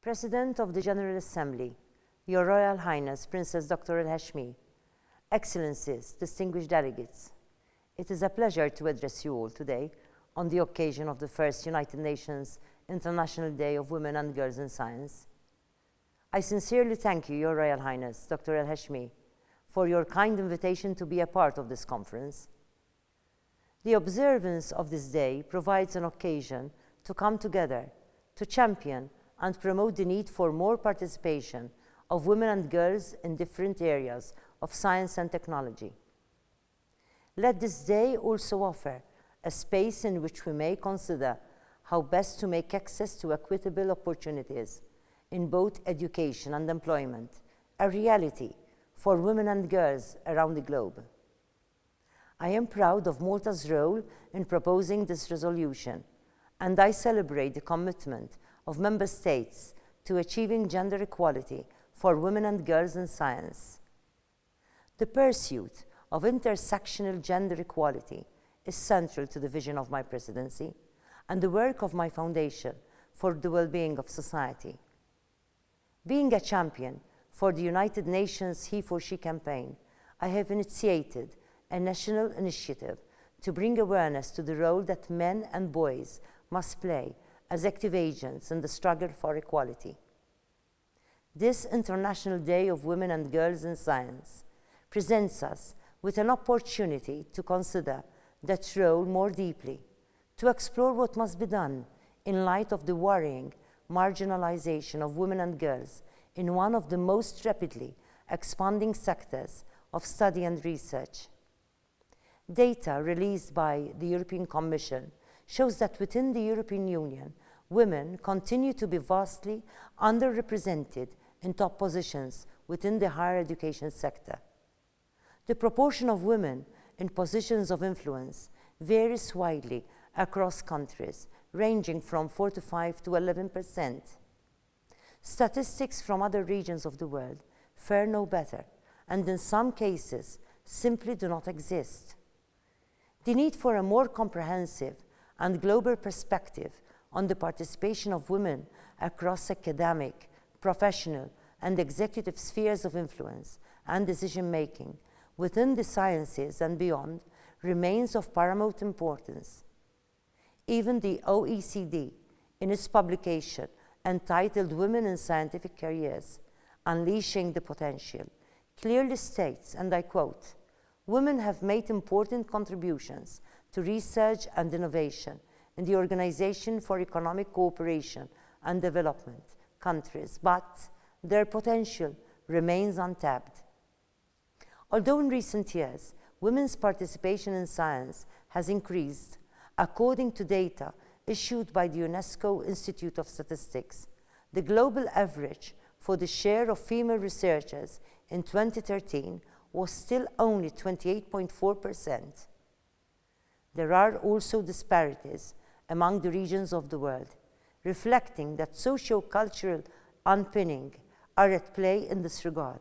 President of the General Assembly, Your Royal Highness Princess Dr. Al-Hashmi, Excellencies, distinguished delegates, it is a pleasure to address you all today on the occasion of the first United Nations International Day of Women and Girls in Science. I sincerely thank you, Your Royal Highness Dr. Al-Hashmi, for your kind invitation to be a part of this conference. The observance of this day provides an occasion to come together to champion and promote the need for more participation of women and girls in different areas of science and technology. Let this day also offer a space in which we may consider how best to make access to equitable opportunities in both education and employment a reality for women and girls around the globe. I am proud of Malta's role in proposing this resolution, and I celebrate the commitment of Member States to achieving gender equality for women and girls in science. The pursuit of intersectional gender equality is central to the vision of my presidency and the work of my foundation for the well-being of society. Being a champion for the United Nations He for She campaign, I have initiated a national initiative to bring awareness to the role that men and boys must play as active agents in the struggle for equality. This International Day of Women and Girls in Science presents us with an opportunity to consider that role more deeply, to explore what must be done in light of the worrying marginalization of women and girls in one of the most rapidly expanding sectors of study and research. Data released by the European Commission shows that within the European Union, women continue to be vastly underrepresented in top positions within the higher education sector. The proportion of women in positions of influence varies widely across countries, ranging from 4 to 5 to 11%. Statistics from other regions of the world fare no better, and in some cases simply do not exist. The need for a more comprehensive and global perspective on the participation of women across academic, professional, and executive spheres of influence and decision-making within the sciences and beyond remains of paramount importance. Even the OECD, in its publication entitled Women in Scientific Careers, Unleashing the Potential, clearly states, and I quote, "Women have made important contributions to research and innovation in the Organization for Economic Cooperation and Development countries, but their potential remains untapped." Although in recent years, women's participation in science has increased, according to data issued by the UNESCO Institute of Statistics, the global average for the share of female researchers in 2013 was still only 28.4%. There are also disparities among the regions of the world, reflecting that socio-cultural underpinnings are at play in this regard.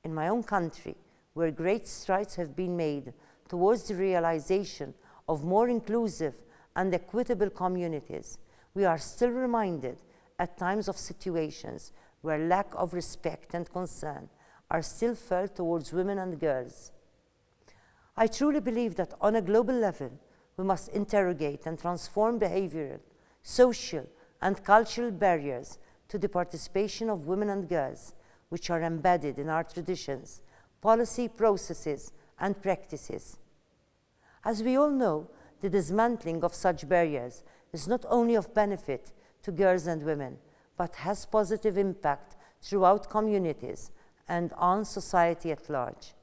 In my own country, where great strides have been made towards the realization of more inclusive and equitable communities, we are still reminded at times of situations where lack of respect and concern are still felt towards women and girls. I truly believe that on a global level, we must interrogate and transform behavioral, social, and cultural barriers to the participation of women and girls, which are embedded in our traditions, policy processes, and practices. As we all know, the dismantling of such barriers is not only of benefit to girls and women, but has positive impact throughout communities and on society at large.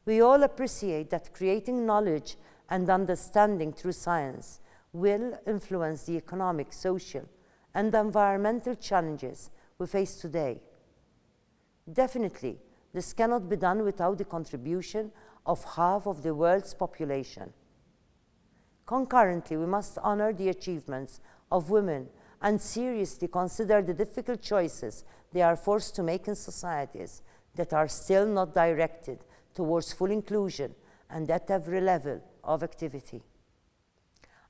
We all appreciate that creating knowledge and understanding through science will influence the economic, social, and environmental challenges we face today. Definitely, this cannot be done without the contribution of half of the world's population. Concurrently, we must honor the achievements of women and seriously consider the difficult choices they are forced to make in societies that are still not directed towards full inclusion and at every level of activity.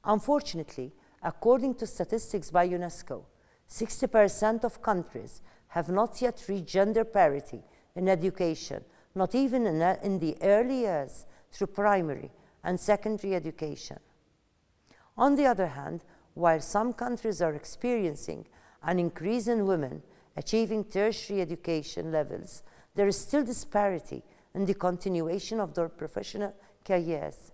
Unfortunately, according to statistics by UNESCO, 60% of countries have not yet reached gender parity in education, not even in the early years through primary and secondary education. On the other hand, while some countries are experiencing an increase in women achieving tertiary education levels, there is still disparity in the continuation of their professional careers.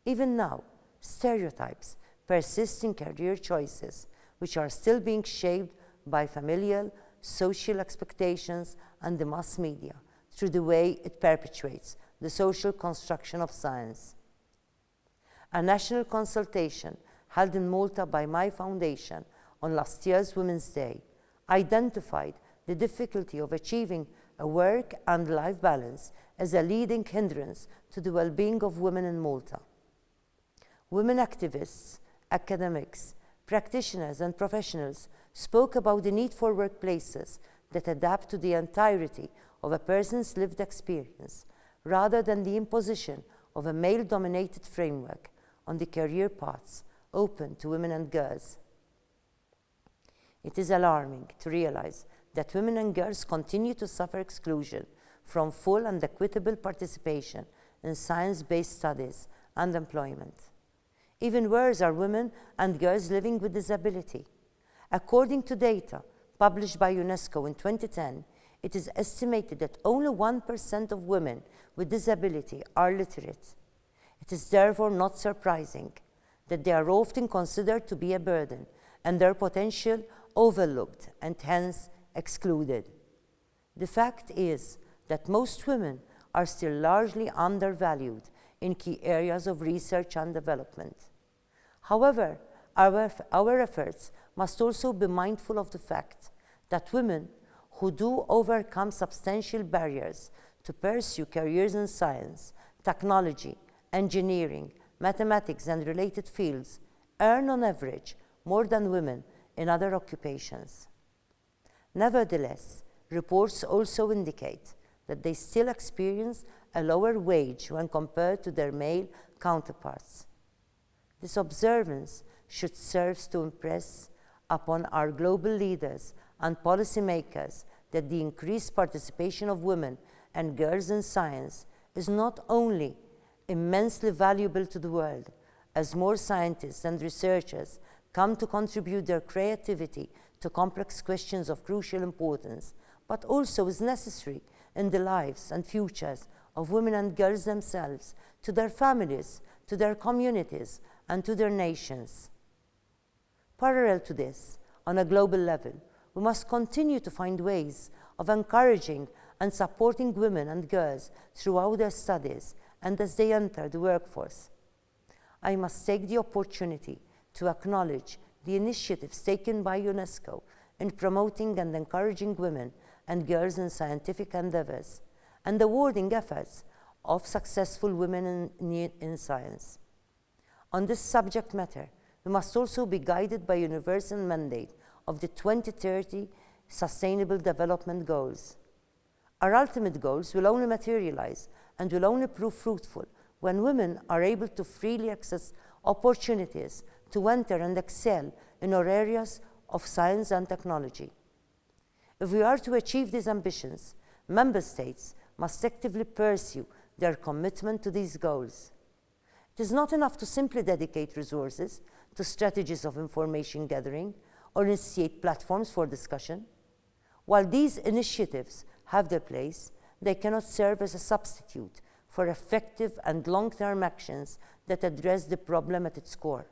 Even now, stereotypes persist in career choices, which are still being shaped by familial, social expectations and the mass media through the way it perpetuates the social construction of science. A national consultation held in Malta by my foundation on last year's Women's Day identified the difficulty of achieving a work and life balance as a leading hindrance to the well-being of women in Malta. Women activists, academics, practitioners and professionals spoke about the need for workplaces that adapt to the entirety of a person's lived experience rather than the imposition of a male-dominated framework on the career paths open to women and girls. It is alarming to realize that women and girls continue to suffer exclusion from full and equitable participation in science-based studies and employment. Even worse are women and girls living with disability. According to data published by UNESCO in 2010, it is estimated that only 1% of women with disability are literate. It is therefore not surprising that they are often considered to be a burden and their potential overlooked and hence excluded. The fact is that most women are still largely undervalued in key areas of research and development. However, our efforts must also be mindful of the fact that women who do overcome substantial barriers to pursue careers in science, technology, engineering, mathematics, and related fields earn on average more than women in other occupations. Nevertheless, reports also indicate that they still experience a lower wage when compared to their male counterparts. This observance should serve to impress upon our global leaders and policymakers that the increased participation of women and girls in science is not only immensely valuable to the world, as more scientists and researchers come to contribute their creativity to complex questions of crucial importance, but also is necessary in the lives and futures of women and girls themselves, to their families, to their communities, and to their nations. Parallel to this, on a global level, we must continue to find ways of encouraging and supporting women and girls throughout their studies and as they enter the workforce. I must take the opportunity to acknowledge the initiatives taken by UNESCO in promoting and encouraging women and girls in scientific endeavors and awarding efforts of successful women in science. On this subject matter, we must also be guided by a universal mandate of the 2030 Sustainable Development Goals. Our ultimate goals will only materialize and will only prove fruitful when women are able to freely access opportunities to enter and excel in our areas of science and technology. If we are to achieve these ambitions, member states must actively pursue their commitment to these goals. It is not enough to simply dedicate resources to strategies of information gathering or initiate platforms for discussion. While these initiatives have their place, they cannot serve as a substitute for effective and long-term actions that address the problem at its core.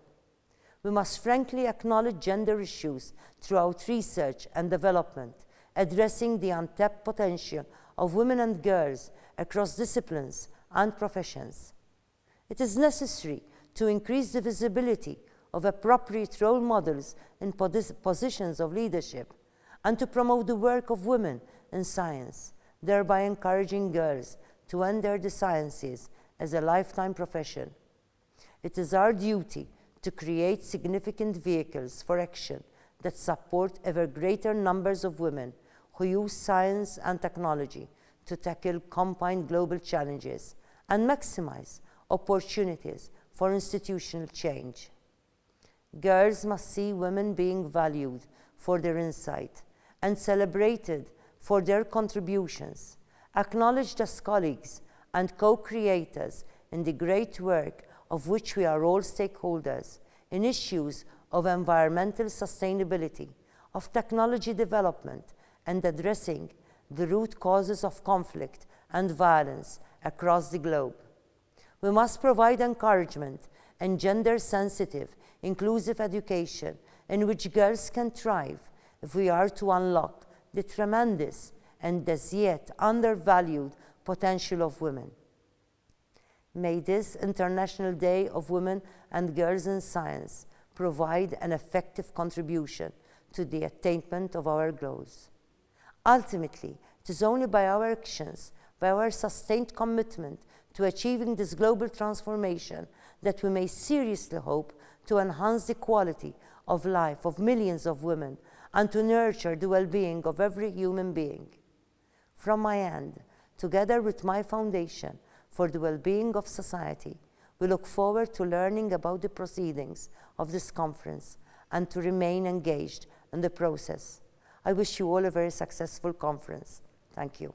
We must frankly acknowledge gender issues throughout research and development, addressing the untapped potential of women and girls across disciplines and professions. It is necessary to increase the visibility of appropriate role models in positions of leadership and to promote the work of women in science, thereby encouraging girls to enter the sciences as a lifetime profession. It is our duty to create significant vehicles for action that support ever greater numbers of women who use science and technology to tackle combined global challenges and maximize opportunities for institutional change. Girls must see women being valued for their insight and celebrated for their contributions, acknowledged as colleagues and co-creators in the great work of which we are all stakeholders in issues of environmental sustainability, of technology development, and addressing the root causes of conflict and violence across the globe. We must provide encouragement and gender-sensitive, inclusive education in which girls can thrive if we are to unlock the tremendous and as yet undervalued potential of women. May this International Day of Women and Girls in Science provide an effective contribution to the attainment of our goals. Ultimately, it is only by our actions, by our sustained commitment to achieving this global transformation that we may seriously hope to enhance the quality of life of millions of women and to nurture the well-being of every human being. From my end, together with my Foundation for the Well-being of Society, we look forward to learning about the proceedings of this conference and to remain engaged in the process. I wish you all a very successful conference. Thank you.